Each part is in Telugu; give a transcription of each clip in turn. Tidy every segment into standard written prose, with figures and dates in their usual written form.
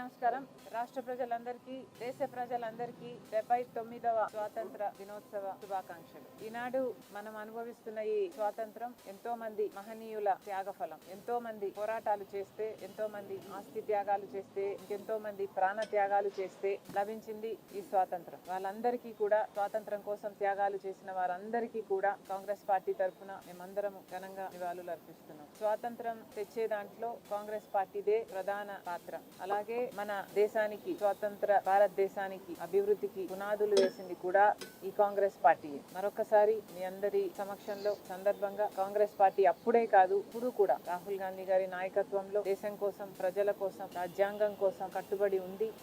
నమస్కారం. రాష్ట్ర ప్రజలందరికీ, దేశ ప్రజలందరికీ 79వ స్వాతంత్ర దినోత్సవ శుభాకాంక్షలు. ఈనాడు మనం అనుభవిస్తున్న ఈ స్వాతంత్రం ఎంతో మంది మహనీయుల త్యాగఫలం. ఎంతో మంది పోరాటాలు చేస్తే, ఎంతో మంది ఆస్తి త్యాగాలు చేస్తే, ఎంతో మంది ప్రాణ త్యాగాలు చేస్తే లభించింది ఈ స్వాతంత్రం. వాళ్ళందరికీ కూడా, స్వాతంత్రం కోసం త్యాగాలు చేసిన వారందరికీ కూడా కాంగ్రెస్ పార్టీ తరఫున మేమందరం ఘనంగా నివాళులు అర్పిస్తున్నాం. స్వాతంత్రం తెచ్చే దాంట్లో కాంగ్రెస్ పార్టీదే ప్రధాన పాత్ర. అలాగే మన దేశానికి, స్వతంత్ర భారతదేశానికి అభివృద్ధికి పునాదులు వేసింది కూడా ఈ కాంగ్రెస్ పార్టీ. మరొకసారి మీ అందరి సమక్షంలో సందర్భంగా కాంగ్రెస్ పార్టీ అప్పుడే కాదు, ఇప్పుడు కూడా రాహుల్ గాంధీ గారి నాయకత్వంలో దేశం కోసం, ప్రజల కోసం, రాజ్యాంగం కోసం కట్టుబడి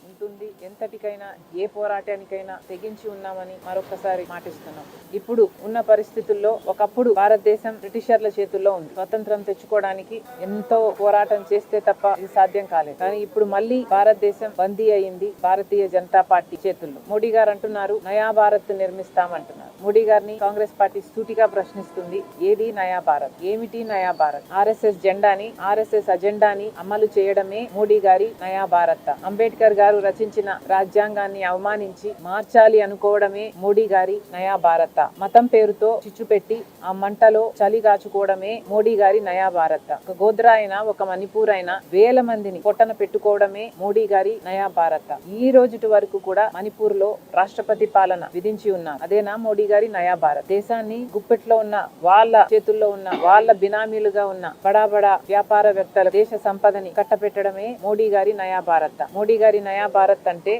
ఉంటుంది. ఎంతటికైనా, ఏ పోరాటానికైనా తెగించి ఉన్నామని మరొకసారి మాటిస్తున్నాం. ఇప్పుడు ఉన్న పరిస్థితుల్లో ఒకప్పుడు భారతదేశం బ్రిటిషర్ల చేతుల్లో ఉంది. స్వతంత్రం తెచ్చుకోవడానికి ఎంతో పోరాటం చేస్తే తప్ప ఇది సాధ్యం కాలేదు. కానీ ఇప్పుడు మళ్ళీ భారతదేశం బందీ అయింది భారతీయ జనతా పార్టీ చేతుల్లో. మోడీ గారు అంటున్నారు నయా భారత్ నిర్మిస్తామంటున్నారు. మోడీ గారిని కాంగ్రెస్ పార్టీ సూటిగా ప్రశ్నిస్తుంది. ఏది నయా భారత్? ఏమిటి నయా భారత్? ఆర్ఎస్ఎస్ జెండాని, ఆర్ఎస్ఎస్ అజెండాని అమలు చేయడమే మోడీ గారి నయా భారత్. అంబేద్కర్ గారు రచించిన రాజ్యాంగాన్ని అవమానించి మార్చాలి అనుకోవడమే మోడీ గారి నయా భారత్. మతం పేరుతో చిచ్చు పెట్టి ఆ మంటలో చలి కాచుకోవడమే మోడీ గారి నయా భారత్. ఒక గోద్రా అయినా, ఒక మణిపూర్ అయినా వేల మందిని పొట్టన పెట్టుకోవడమే మోడీ గారి నయా భారత్. ఈ రోజుటి వరకు కూడా మణిపూర్ లో రాష్ట్రపతి పాలన విధించి ఉన్నారు. అదేనా మోడీ గారి నయా భారత్? దేశాన్ని గుప్పెట్లో ఉన్న, వాళ్ళ చేతుల్లో ఉన్న, వాళ్ళ బినామీలుగా ఉన్న బడా వ్యాపారవేత్తల దేశ సంపదని కట్టపెట్టడమే మోడీ గారి నయా భారత్. మోడీ గారి నయా భారత్ అంటే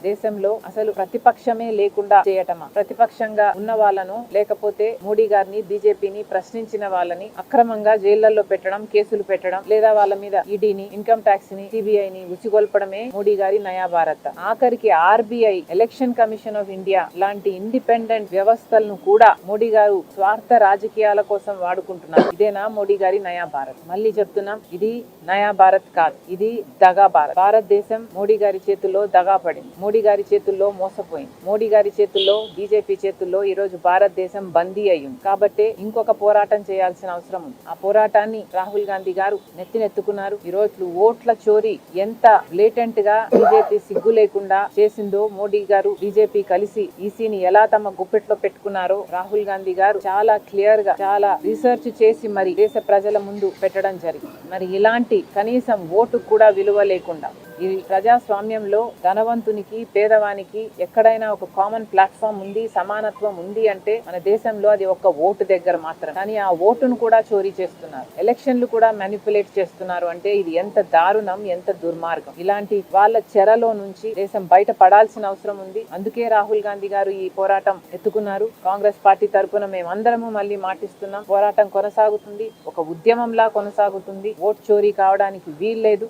దేశంలో అసలు ప్రతిపక్షమే లేకుండా చేయటమా? ప్రతిపక్షంగా ఉన్న వాళ్ళను, లేకపోతే మోడీ గారిని, బీజేపీని ప్రశ్నించిన వాళ్ళని అక్రమంగా జైళ్లలో పెట్టడం, కేసులు పెట్టడం, లేదా వాళ్ళ మీద ఈడీని, ఇన్కమ్ ట్యాక్స్ ని, సిబిఐని ఉసిగొల్పడమే మోడీ గారి నయా భారత్. ఆఖరికి RBI, election commission of India లాంటి ఇండిపెండెంట్ వ్యవస్థలను కూడా మోడీ గారు స్వార్థ రాజకీయాల కోసం వాడుకుంటున్నారు. ఇదేనా మోడీ గారి నయా భారత్? మళ్ళీ చెప్తున్నాం, ఇది నయా భారత్ కాదు, ఇది దగా భారత్. భారతదేశం మోడీ గారి చేతుల్లో దగా పడింది, మోడీ గారి చేతుల్లో మోసపోయింది, మోడీ గారి చేతుల్లో, బీజేపీ చేతుల్లో ఈ రోజు భారతదేశం బందీ అయ్యింది. కాబట్టి ఇంకొక పోరాటం చేయాల్సిన అవసరం ఉంది. ఆ పోరాటాన్ని రాహుల్ గాంధీ గారు నెత్తినెత్తుకున్నారు. ఈ రోజు ఓట్ల చోరీ ఎంత బ్లేటెంట్ గా బీజేపీ సిగ్గు లేకుండా చేసిందో, మోడీ గారు, బీజేపీ కలిసి ఈసీని ఎలా తమ గుప్పెట్లో పెట్టుకున్నారో రాహుల్ గాంధీ గారు చాలా క్లియర్ గా, చాలా రీసెర్చ్ చేసి మరి దేశ ప్రజల ముందు పెట్టడం జరిగింది. మరి ఇలాంటి కనీసం ఓటు కూడా విలువ లేకుండా ఈ ప్రజాస్వామ్యంలో ధనవంతునికి, పేదవానికి ఎక్కడైనా ఒక కామన్ ప్లాట్ఫామ్ ఉంది, సమానత్వం ఉంది అంటే మన దేశంలో అది ఒక్క ఓటు దగ్గర మాత్రం. కానీ ఆ ఓటును కూడా చోరీ చేస్తున్నారు, ఎలక్షన్లు కూడా మ్యానిపులేట్ చేస్తున్నారు. అంటే ఇది ఎంత దారుణం, ఎంత దుర్మార్గం. ఇలాంటి వాళ్ళ చెరలో నుంచి దేశం బయట పడాల్సిన అవసరం ఉంది. అందుకే రాహుల్ గాంధీ గారు ఈ పోరాటం ఎత్తుకున్నారు. కాంగ్రెస్ పార్టీ తరఫున మేమందరము మళ్ళీ మాటిస్తున్నాం, పోరాటం కొనసాగుతుంది, ఒక ఉద్యమంలా కొనసాగుతుంది. ఓట్ చోరీ కావడానికి వీల్లేదు.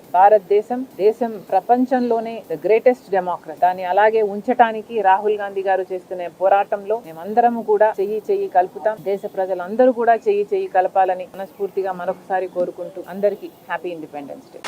దేశం ప్రపంచంలోనే ద గ్రేటెస్ట్ డెమోక్రసీ. దాన్ని అలాగే ఉంచడానికి రాహుల్ గాంధీ గారు చేస్తున్న పోరాటంలో మేమందరము కూడా చెయ్యి కలుపుతాం. దేశ ప్రజలందరూ కూడా చెయ్యి కలపాలని మనస్ఫూర్తిగా మరొకసారి కోరుకుంటూ అందరికీ హ్యాపీ ఇండిపెండెన్స్ డే.